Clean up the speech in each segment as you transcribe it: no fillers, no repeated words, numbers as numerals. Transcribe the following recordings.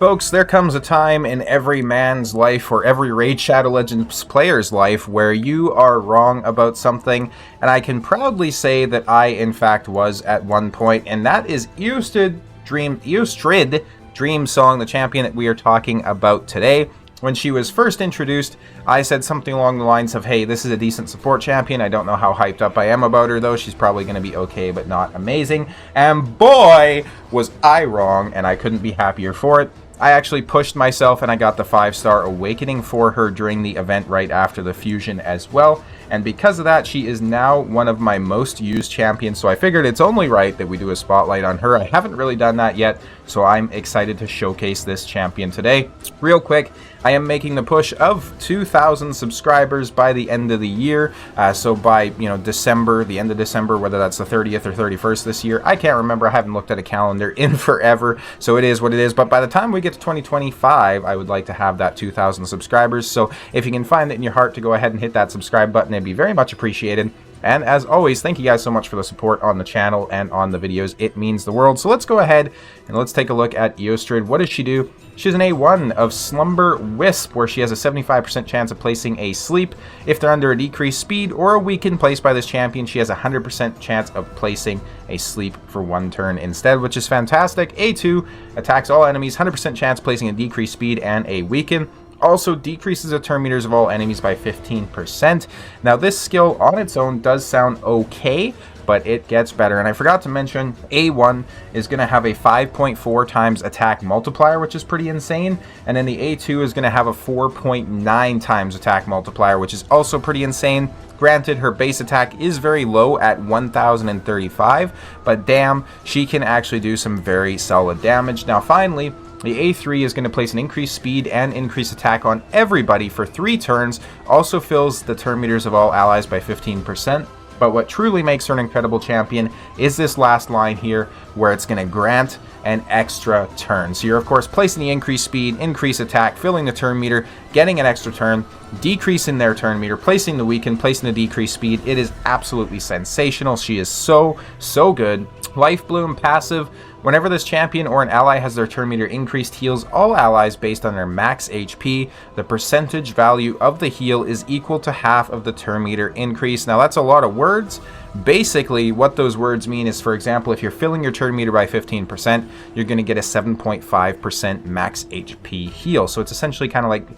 Folks, there comes a time in every man's life or every Raid Shadow Legends player's life where you are wrong about something, and I can proudly say that I, in fact, was at one point, and that is Eostrid Dreamsong, the champion that we are talking about today. When she was first introduced, I said something along the lines of, hey, this is a decent support champion. I don't know how hyped up I am about her, though. She's probably going to be okay, but not amazing. And boy, was I wrong, and I couldn't be happier for it. I actually pushed myself, and I got the 5-star awakening for her during the event right after the fusion as well. And because of that, she is now one of my most used champions, so I figured it's only right that we do a spotlight on her. I haven't really done that yet, so I'm excited to showcase this champion today. Real quick, I am making the push of 2,000 subscribers by the end of the year. So by, December, the end of December, whether that's the 30th or 31st this year, I can't remember. I haven't looked at a calendar in forever, so it is what it is. But by the time we get to 2025, I would like to have that 2,000 subscribers. So if you can find it in your heart to go ahead and hit that subscribe button, it'd be very much appreciated. And as always, thank you guys so much for the support on the channel and on the videos. It means the world. So let's go ahead and let's take a look at Eostrid. What does she do? She's an A1 of Slumber Wisp, where she has a 75% chance of placing a sleep. If they're under a decreased speed or a weakened placed by this champion, she has a 100% chance of placing a sleep for 1 turn instead, which is fantastic. A2 attacks all enemies, 100% chance placing a decreased speed and a weaken. Also decreases the turn meters of all enemies by 15%. Now this skill on its own does sound okay, but it gets better. And I forgot to mention, A1 is going to have a 5.4 times attack multiplier, which is pretty insane. And then the A2 is going to have a 4.9 times attack multiplier, which is also pretty insane. Granted, her base attack is very low at 1,035, but damn, she can actually do some very solid damage. Now finally, the A3 is going to place an increased speed and increased attack on everybody for 3 turns, also fills the turn meters of all allies by 15%. But what truly makes her an incredible champion is this last line here, where it's going to grant an extra turn. So you're, of course, placing the increased speed, increased attack, filling the turn meter, getting an extra turn, decreasing their turn meter, placing the weaken, placing the decreased speed. It is absolutely sensational. She is so good. Life Bloom passive. Whenever this champion or an ally has their turn meter increased, heals all allies based on their max HP. The percentage value of the heal is equal to half of the turn meter increase. Now that's a lot of words. Basically, what those words mean is, for example, if you're filling your turn meter by 15%, you're going to get a 7.5% max HP heal. So it's essentially kind of like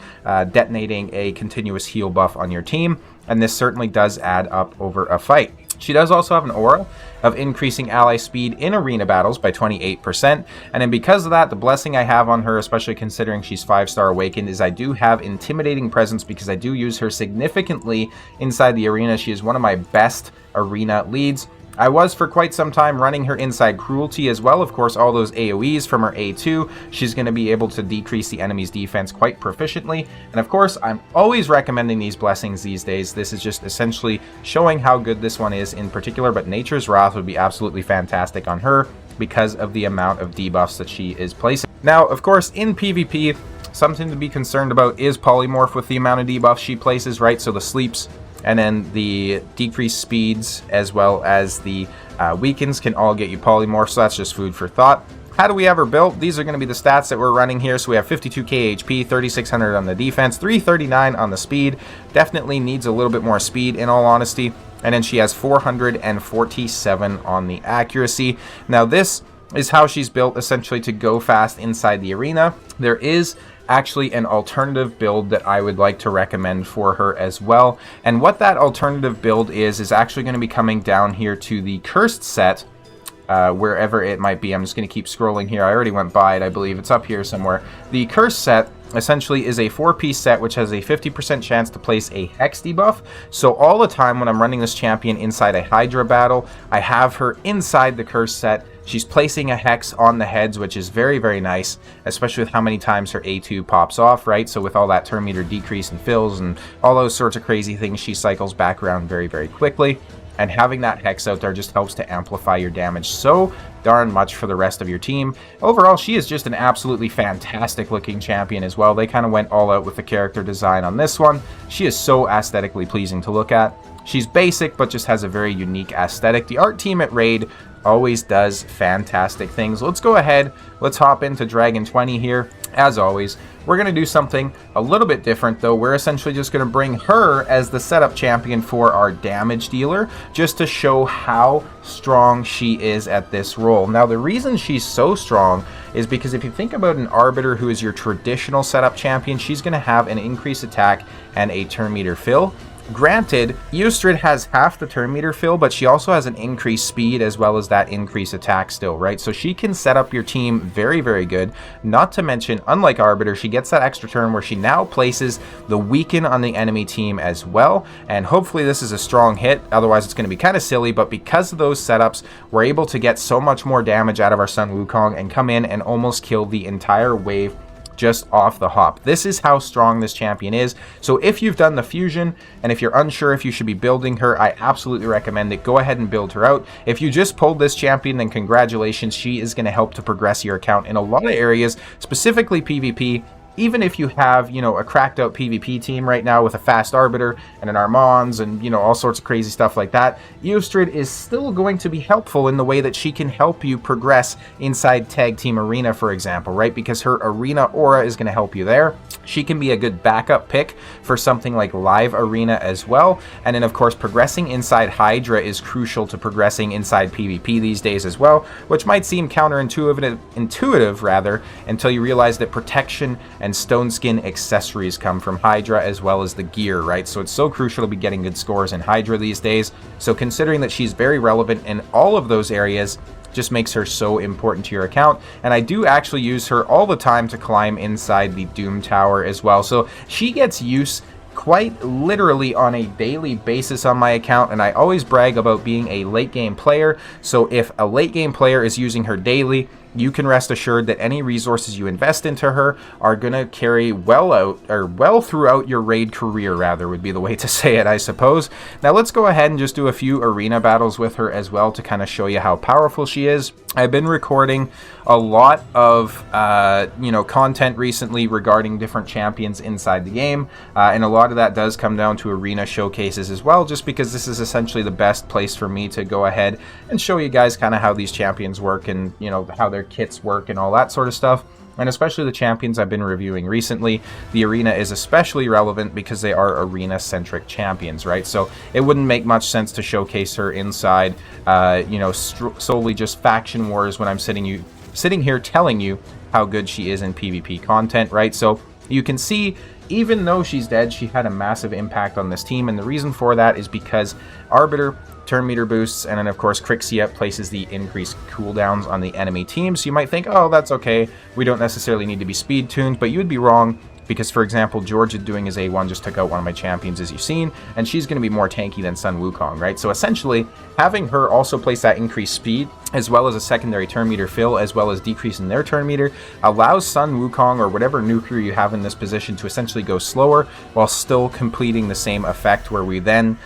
detonating a continuous heal buff on your team, and this certainly does add up over a fight. She does also have an aura of increasing ally speed in arena battles by 28%, and then because of that, the blessing I have on her, especially considering she's 5-star awakened, is I do have intimidating presence because I do use her significantly inside the arena. She is one of my best arena leads. I was for quite some time running her inside cruelty as well. Of course, all those AoEs from her A2, she's going to be able to decrease the enemy's defense quite proficiently. And of course, I'm always recommending these blessings these days. This is just essentially showing how good this one is in particular, but Nature's Wrath would be absolutely fantastic on her because of the amount of debuffs that she is placing. Now, of course, in PvP, something to be concerned about is polymorph with the amount of debuffs she places, right? So the sleeps and then the decreased speeds as well as the weakens can all get you polymorph, so that's just food for thought. How do we have her built? These are going to be the stats that we're running here. So we have 52k HP, 3600 on the defense, 339 on the speed. Definitely needs a little bit more speed in all honesty. And then she has 447 on the accuracy. Now this is how she's built essentially to go fast inside the arena. There is actually an alternative build that I would like to recommend for her as well. And what that alternative build is actually going to be coming down here to the cursed set, wherever it might be. I'm just going to keep scrolling here. I already went by it, I believe. It's up here somewhere. The cursed set essentially is a 4-piece set which has a 50% chance to place a hex debuff. So all the time when I'm running this champion inside a Hydra battle, I have her inside the cursed set. She's placing a hex on the heads, which is very nice, especially with how many times her A2 pops off, right? So with all that turn meter decrease and fills and all those sorts of crazy things, she cycles back around very quickly. And having that hex out there just helps to amplify your damage so darn much for the rest of your team. Overall, she is just an absolutely fantastic looking champion as well. They kind of went all out with the character design on this one. She is so aesthetically pleasing to look at. She's basic, but just has a very unique aesthetic. The art team at Raid always does fantastic things. Let's go ahead, let's hop into Dragon 20 here, As always, we're going to do something a little bit different, though. We're essentially just going to bring her as the setup champion for our damage dealer, just to show how strong she is at this role. Now, the reason she's so strong is because if you think about an Arbiter who is your traditional setup champion, she's going to have an increased attack and a turn meter fill. Granted, Eostrid has half the turn meter fill, but she also has an increased speed as well as that increased attack still, right? So she can set up your team very, very good. Not to mention, unlike Arbiter, she gets that extra turn where she now places the weaken on the enemy team as well. And hopefully this is a strong hit, otherwise it's going to be kind of silly. But because of those setups, we're able to get so much more damage out of our Sun Wukong and come in and almost kill the entire wave just off the hop. This is how strong this champion is. So if you've done the fusion and if you're unsure if you should be building her, I absolutely recommend it. Go ahead and build her out. If you just pulled this champion, then congratulations. She is going to help to progress your account in a lot of areas, specifically PvP. Even if you have, you know, a cracked out PvP team right now with a fast Arbiter and an Armands and, you know, all sorts of crazy stuff like that, Eostrid is still going to be helpful in the way that she can help you progress inside Tag Team Arena, for example, right? Because her Arena aura is going to help you there. She can be a good backup pick for something like Live Arena as well. And then, of course, progressing inside Hydra is crucial to progressing inside PvP these days as well, which might seem intuitive rather, until you realize that protection and stone skin accessories come from Hydra as well as the gear, right? So it's so crucial to be getting good scores in Hydra these days. So considering that she's very relevant in all of those areas, just makes her so important to your account. And I do actually use her all the time to climb inside the Doom Tower as well. So she gets use quite literally on a daily basis on my account, and I always brag about being a late game player. So if a late game player is using her daily, you can rest assured that any resources you invest into her are going to carry well throughout your raid career, rather, would be the way to say it, I suppose. Now let's go ahead and just do a few arena battles with her as well to kind of show you how powerful she is. I've been recording a lot of content recently regarding different champions inside the game, and a lot of that does come down to arena showcases as well, just because this is essentially the best place for me to go ahead and show you guys kind of how these champions work and, you know, how their kits work and all that sort of stuff. And especially the champions I've been reviewing recently, the arena is especially relevant because they are arena-centric champions, right? So it wouldn't make much sense to showcase her inside, solely just faction wars when I'm sitting here telling you how good she is in PvP content, right? So you can see, even though she's dead, she had a massive impact on this team, and the reason for that is because Arbiter turn meter boosts, and then of course Crixia places the increased cooldowns on the enemy team. So you might think, oh, that's okay, we don't necessarily need to be speed tuned, but you would be wrong, because for example, Georgia doing his A1 just took out one of my champions, as you've seen, and she's going to be more tanky than Sun Wukong, right? So essentially, having her also place that increased speed, as well as a secondary turn meter fill, as well as decrease in their turn meter, allows Sun Wukong or whatever nuclear you have in this position to essentially go slower while still completing the same effect, where we then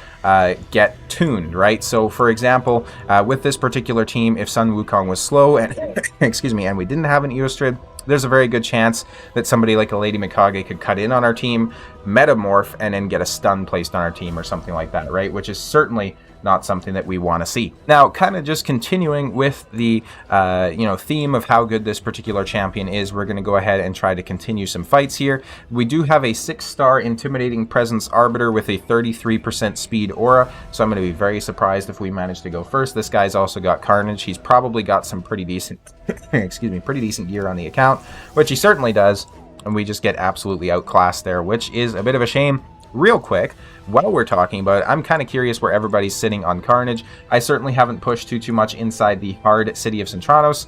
get tuned, right? So for example, with this particular team, if Sun Wukong was slow and and we didn't have an Eostrid, there's a very good chance that somebody like a Lady Mikage could cut in on our team, metamorph, and then get a stun placed on our team or something like that, right? Which is certainly not something that we want to see. Now, kind of just continuing with the theme of how good this particular champion is, we're going to go ahead and try to continue some fights here. We do have a 6-star Intimidating Presence Arbiter with a 33% speed aura, so I'm going to be very surprised if we manage to go first. This guy's also got Carnage. He's probably got some pretty decent pretty decent gear on the account, which he certainly does, and we just get absolutely outclassed there, which is a bit of a shame. Real quick, while we're talking about it, I'm kind of curious where everybody's sitting on Carnage. I certainly haven't pushed too much inside the hard city of Centranos,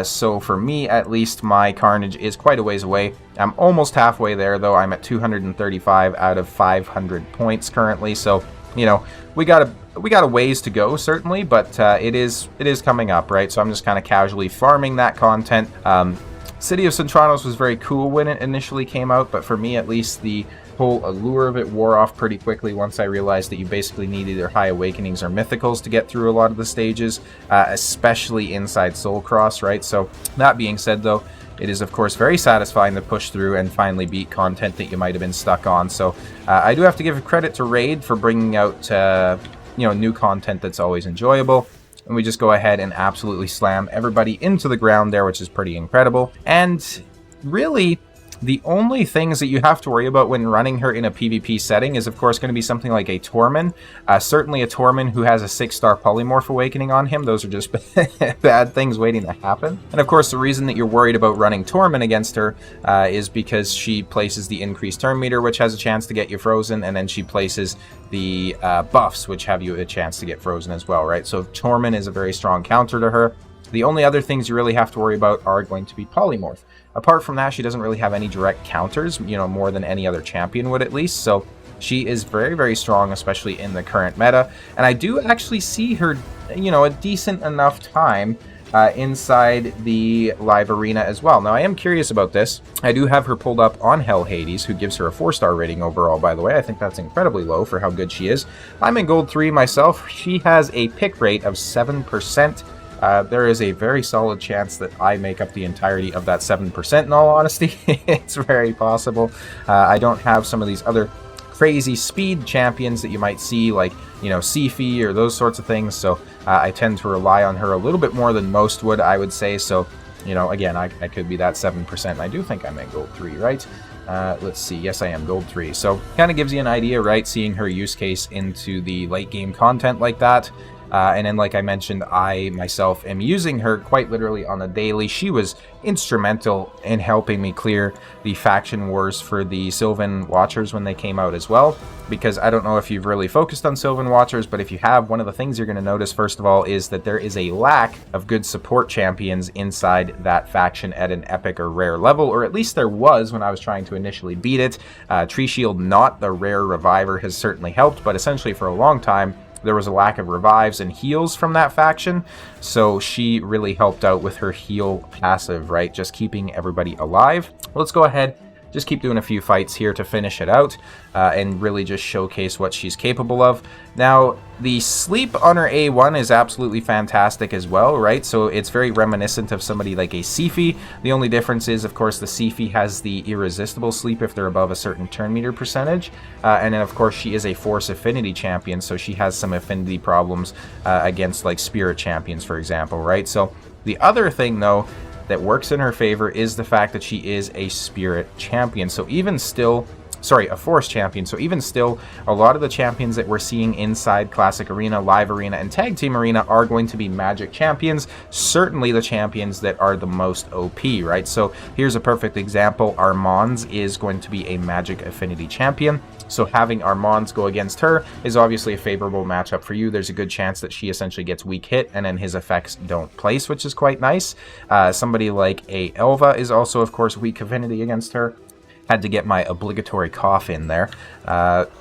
so for me at least, my Carnage is quite a ways away. I'm almost halfway there, though. I'm at 235 out of 500 points currently, so you know, we got a ways to go, certainly, but it is coming up, right? So I'm just kind of casually farming that content. City of Centranos was very cool when it initially came out, but for me at least, the whole allure of it wore off pretty quickly once I realized that you basically need either High Awakenings or Mythicals to get through a lot of the stages, especially inside Soul Cross, right? So that being said, though, it is of course very satisfying to push through and finally beat content that you might have been stuck on. So I do have to give credit to Raid for bringing out new content that's always enjoyable. And we just go ahead and absolutely slam everybody into the ground there, which is pretty incredible. And really, the only things that you have to worry about when running her in a PvP setting is, of course, going to be something like a Tormin. Certainly a Tormin who has a 6-star Polymorph Awakening on him. Those are just bad things waiting to happen. And, of course, the reason that you're worried about running Tormin against her is because she places the increased turn meter, which has a chance to get you frozen, and then she places the buffs, which have you a chance to get frozen as well, right? So Tormin is a very strong counter to her. The only other things you really have to worry about are going to be Polymorph. Apart from that, she doesn't really have any direct counters, more than any other champion would at least, so she is very, very strong, especially in the current meta. And I do actually see her, a decent enough time inside the live arena as well. Now, I am curious about this. I do have her pulled up on Hell Hades, who gives her a 4-star rating overall, by the way. I think that's incredibly low for how good she is. I'm in Gold 3 myself. She has a pick rate of 7%. There is a very solid chance that I make up the entirety of that 7%, in all honesty. It's very possible. I don't have some of these other crazy speed champions that you might see, like, Sifi or those sorts of things, so I tend to rely on her a little bit more than most would, I would say. So, again, I could be that 7%. I do think I'm in Gold 3, right? Let's see. Yes, I am Gold 3. So, kind of gives you an idea, right? Seeing her use case into the late game content like that. And then, like I mentioned, I myself am using her quite literally on a daily. She was instrumental in helping me clear the faction wars for the Sylvan Watchers when they came out as well. Because I don't know if you've really focused on Sylvan Watchers, but if you have, one of the things you're going to notice, first of all, is that there is a lack of good support champions inside that faction at an epic or rare level, or at least there was when I was trying to initially beat it. Tree Shield, not the rare reviver, has certainly helped, but essentially for a long time, there was a lack of revives and heals from that faction, so she really helped out with her heal passive, right? Just keeping everybody alive. Let's go ahead, just keep doing a few fights here to finish it out and really just showcase what she's capable of. Now, the sleep on her A1 is absolutely fantastic as well, right? So it's very reminiscent of somebody like a Sifi. The only difference is, of course, the Sifi has the irresistible sleep if they're above a certain turn meter percentage. And then, of course, she is a Force Affinity champion, so she has some affinity problems against, like, Spirit champions, for example, right? So the other thing, though, that works in her favor is the fact that she is a Spirit champion. So even still, a Force champion. So even still, a lot of the champions that we're seeing inside Classic Arena, Live Arena, and Tag Team Arena are going to be Magic champions. Certainly the champions that are the most OP, right? So here's a perfect example. Armand's is going to be a Magic Affinity champion. So having Armand's go against her is obviously a favorable matchup for you. There's a good chance that she essentially gets weak hit and then his effects don't place, which is quite nice. Somebody like a Elva is also, of course, weak affinity against her. Had to get my obligatory cough in there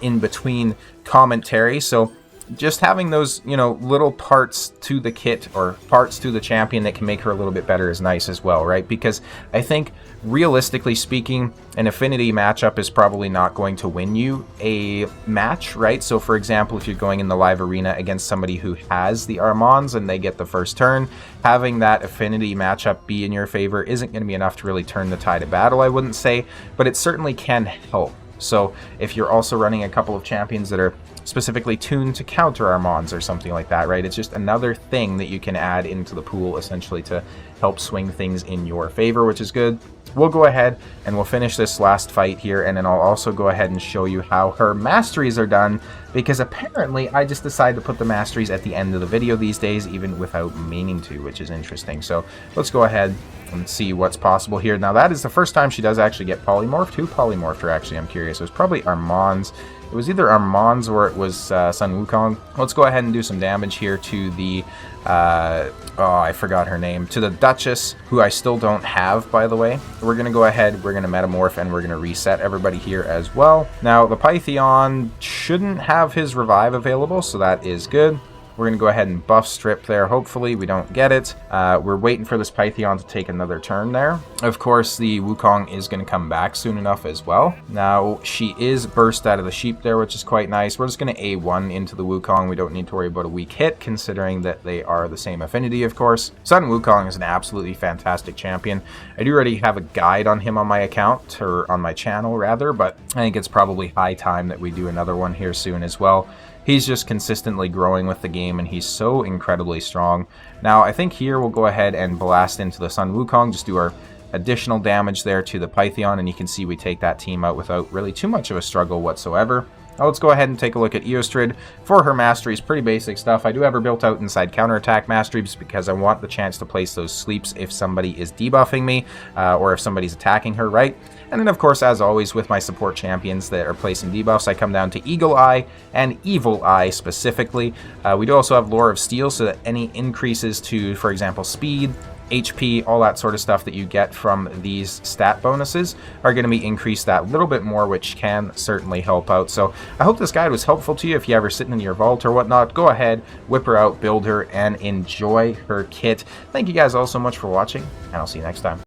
in between commentary. So just having those, little parts to the kit or parts to the champion that can make her a little bit better is nice as well, right? Because I think, realistically speaking, an affinity matchup is probably not going to win you a match, right? So, for example, if you're going in the live arena against somebody who has the Armands and they get the first turn, having that affinity matchup be in your favor isn't going to be enough to really turn the tide of battle, I wouldn't say, but it certainly can help. So if you're also running a couple of champions that are specifically tuned to counter Armands or something like that, right? It's just another thing that you can add into the pool, essentially, to help swing things in your favor, which is good. We'll go ahead and we'll finish this last fight here, and then I'll also go ahead and show you how her masteries are done, because apparently I just decided to put the masteries at the end of the video these days, even without meaning to, which is interesting. So let's go ahead and see what's possible here. Now, that is the first time she does actually get polymorphed. Who polymorphed her, actually? I'm curious. It was probably Armand's. It was either Armand's or it was Sun Wukong. Let's go ahead and do some damage here to the, I forgot her name, to the Duchess, who I still don't have, by the way. We're going to go ahead, we're going to metamorph, and we're going to reset everybody here as well. Now, the Pythion shouldn't have his revive available, so that is good. We're going to go ahead and buff strip there. Hopefully we don't get it. We're waiting for this Pythion to take another turn there. Of course, the Wukong is going to come back soon enough as well. Now, she is burst out of the sheep there, which is quite nice. We're just going to A1 into the Wukong. We don't need to worry about a weak hit, considering that they are the same affinity, of course. Sun Wukong is an absolutely fantastic champion. I do already have a guide on him on my account, or on my channel, rather, but I think it's probably high time that we do another one here soon as well. He's just consistently growing with the game, and he's so incredibly strong. Now, I think here we'll go ahead and blast into the Sun Wukong, just do our additional damage there to the Pythion, and you can see we take that team out without really too much of a struggle whatsoever. Now let's go ahead and take a look at Eostrid for her Masteries. Pretty basic stuff. I do have her built out inside counterattack Masteries because I want the chance to place those sleeps if somebody is debuffing me or if somebody's attacking her, right? And then, of course, as always, with my support champions that are placing debuffs, I come down to Eagle Eye and Evil Eye specifically. We do also have Lore of Steel, so that any increases to, for example, speed, HP, all that sort of stuff that you get from these stat bonuses are going to be increased that little bit more, which can certainly help out. So I hope this guide was helpful to you. If you ever sitting in your vault or whatnot, go ahead, whip her out, build her, and enjoy her kit. Thank you guys all so much for watching, and I'll see you next time.